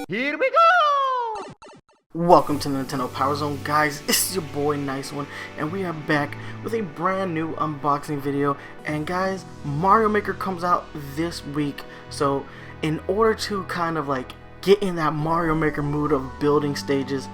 Here we go! Welcome to Nintendo Power Zone, guys. This is your boy NyceOne, and we are back with a brand new unboxing video. And guys, Mario Maker comes out this week, so in order to kind of like get in that Mario Maker mood of building stages,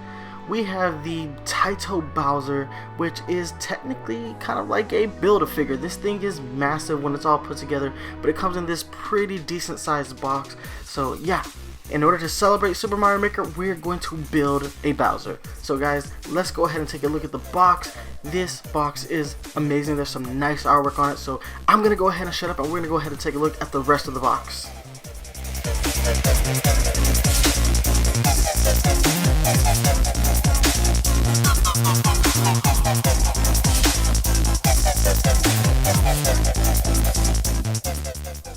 we have the Taito Bowser, which is technically kind of like a Build-A-Figure. This thing is massive when it's all put together, but it comes in this pretty decent sized box. So yeah, in order to celebrate Super Mario Maker, we're going to build a Bowser. So guys, let's go ahead and take a look at the box. This box is amazing. There's some nice artwork on it, so I'm going to go ahead and shut up and we're going to go ahead and take a look at the rest of the box.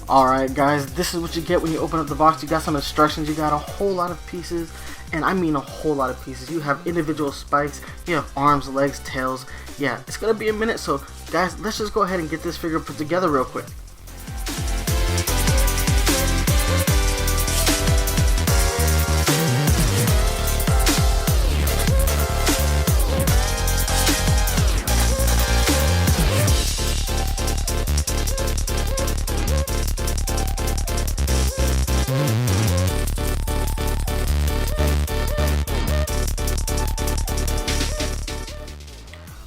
Alright guys, this is what you get when you open up the box. You got some instructions, you got a whole lot of pieces, and I mean a whole lot of pieces. You have individual spikes, you have arms, legs, tails. Yeah, it's gonna be a minute, so guys, let's just go ahead and get this figure put together real quick.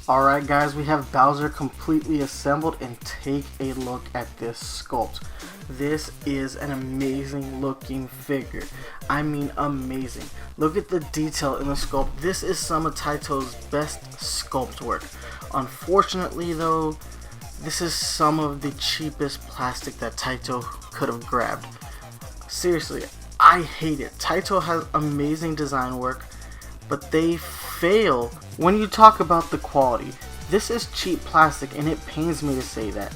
Alright guys, we have Bowser completely assembled, and take a look at this sculpt. This is an amazing looking figure. I mean amazing. Look at the detail in the sculpt. This is some of Taito's best sculpt work. Unfortunately though, this is some of the cheapest plastic that Taito could have grabbed. Seriously, I hate it. Taito has amazing design work, but they fail when you talk about the quality. This is cheap plastic, and it pains me to say that.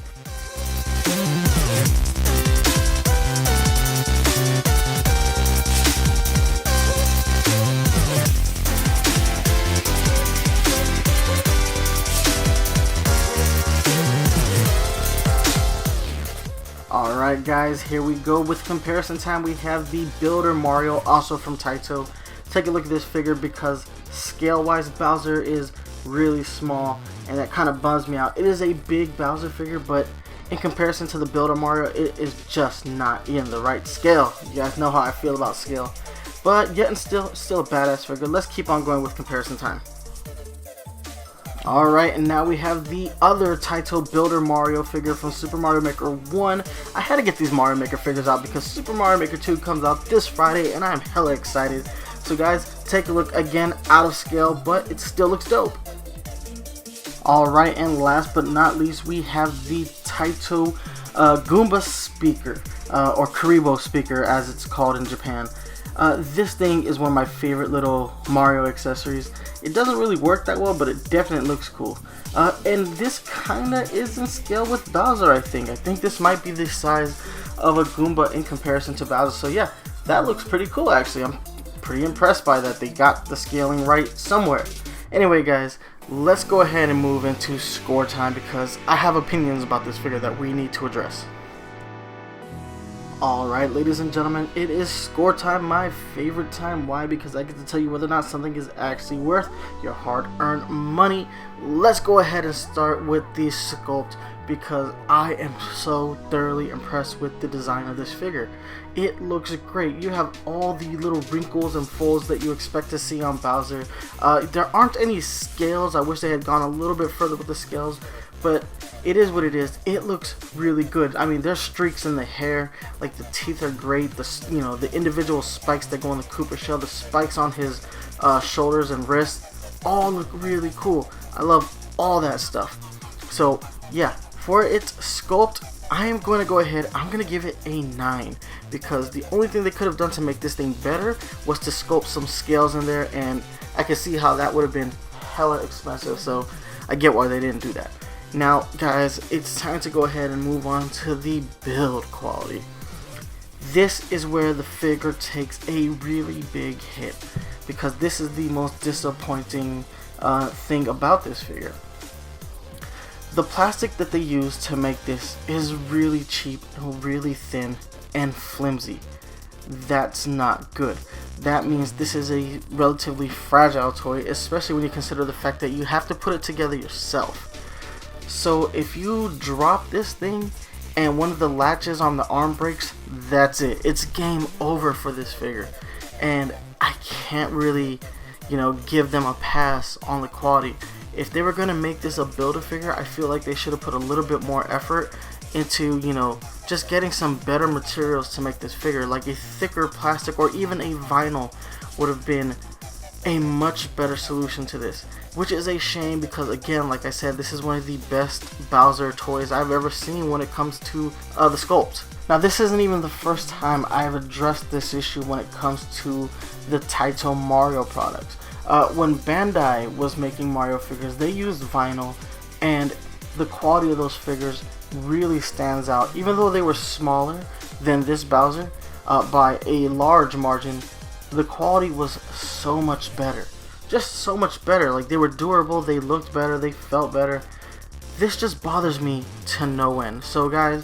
Alright guys, here we go with comparison time. We have the Builder Mario, also from Taito. Take a look at this figure because scale wise Bowser is really small, and that kind of bums me out. It is a big Bowser figure, but in comparison to the Builder Mario, it is just not in the right scale. You guys know how I feel about scale, but yet and still a badass figure. Let's keep on going with comparison time. Alright, and now we have the other Taito Builder Mario figure from Super Mario Maker 1. I had to get these Mario Maker figures out because Super Mario Maker 2 comes out this Friday, and I'm hella excited. So guys, take a look again, out of scale, but it still looks dope. Alright, and last but not least, we have the Taito Goomba speaker, or Karibo speaker as it's called in Japan. This thing is one of my favorite little Mario accessories. It doesn't really work that well, but it definitely looks cool. And this kinda is in scale with Bowser, I think. I think this might be the size of a Goomba in comparison to Bowser. So yeah, that looks pretty cool actually. I'm pretty impressed by that. They got the scaling right somewhere. Anyway guys, let's go ahead and move into score time because I have opinions about this figure that we need to address. Alright ladies and gentlemen, it is score time, my favorite time. Why? Because I get to tell you whether or not something is actually worth your hard-earned money. Let's go ahead and start with the sculpt because I am so thoroughly impressed with the design of this figure. It looks great. You have all the little wrinkles and folds that you expect to see on Bowser. There aren't any scales. I wish they had gone a little bit further with the scales, but it is what it is. It looks really good. I mean, there's streaks in the hair, like the teeth are great. The individual spikes that go on the Koopa shell, the spikes on his shoulders and wrists, all look really cool. I love all that stuff. So yeah, for its sculpt, I am going to go ahead, I'm going to give it a 9 because the only thing they could have done to make this thing better was to sculpt some scales in there, and I can see how that would have been hella expensive, so I get why they didn't do that. Now guys, it's time to go ahead and move on to the build quality. This is where the figure takes a really big hit because this is the most disappointing thing about this figure. The plastic that they use to make this is really cheap and really thin and flimsy. That's not good. That means this is a relatively fragile toy, especially when you consider the fact that you have to put it together yourself. So if you drop this thing and one of the latches on the arm breaks, that's it. It's game over for this figure. And I can't really, give them a pass on the quality. If they were going to make this a Build-A-Figure, I feel like they should have put a little bit more effort into, just getting some better materials to make this figure. Like a thicker plastic or even a vinyl would have been a much better solution to this. Which is a shame because, again, like I said, this is one of the best Bowser toys I've ever seen when it comes to the sculpt. Now, this isn't even the first time I've addressed this issue when it comes to the Taito Mario products. When Bandai was making Mario figures, they used vinyl, and the quality of those figures really stands out. Even though they were smaller than this Bowser by a large margin, the quality was so much better. Just so much better. Like, they were durable, they looked better, they felt better. This just bothers me to no end. So guys,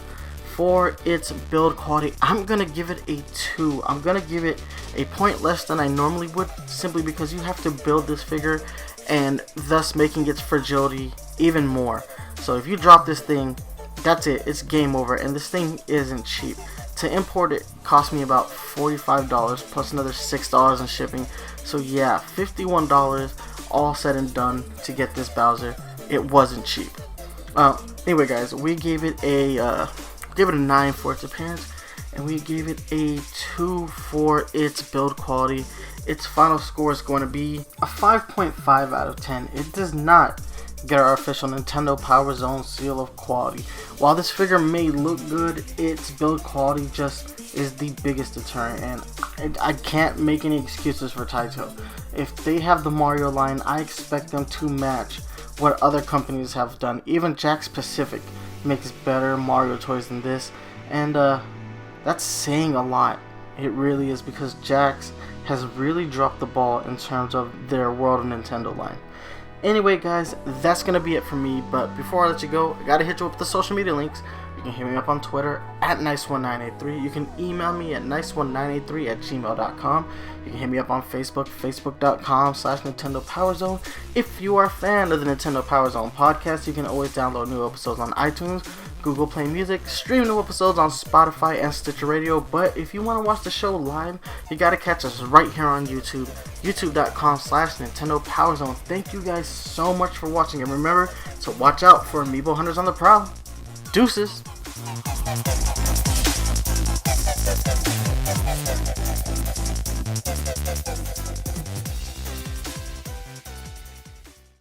for its build quality, I'm gonna give it a 2. I'm gonna give it a point less than I normally would, simply because you have to build this figure and thus making its fragility even more. So if you drop this thing, that's it, it's game over. And this thing isn't cheap. To import it cost me about $45 plus another $6 in shipping. So yeah, $51 all said and done to get this Bowser. It wasn't cheap. Anyway guys, we gave it a 9 for its appearance, and we gave it a 2 for its build quality. Its final score is going to be a 5.5 out of 10. It does not get our official Nintendo Power Zone seal of quality. While this figure may look good, its build quality just is the biggest deterrent, and I can't make any excuses for Taito. If they have the Mario line, I expect them to match what other companies have done. Even Jakks Pacific makes better Mario toys than this, and that's saying a lot. It really is, because Jakks has really dropped the ball in terms of their World of Nintendo line. Anyway guys, that's gonna be it for me, but before I let you go, I gotta hit you up with the social media links. You can hit me up on Twitter at NyceOne983. You can email me at NyceOne983@gmail.com. You can hit me up on Facebook, facebook.com/Nintendo Power Zone. If you are a fan of the Nintendo Power Zone podcast, you can always download new episodes on iTunes, Google Play Music, stream new episodes on Spotify and Stitcher Radio. But if you want to watch the show live, you gotta catch us right here on YouTube, youtube.com/Nintendo Power Zone. Thank you guys so much for watching, and remember to watch out for amiibo hunters on the prowl. Deuces.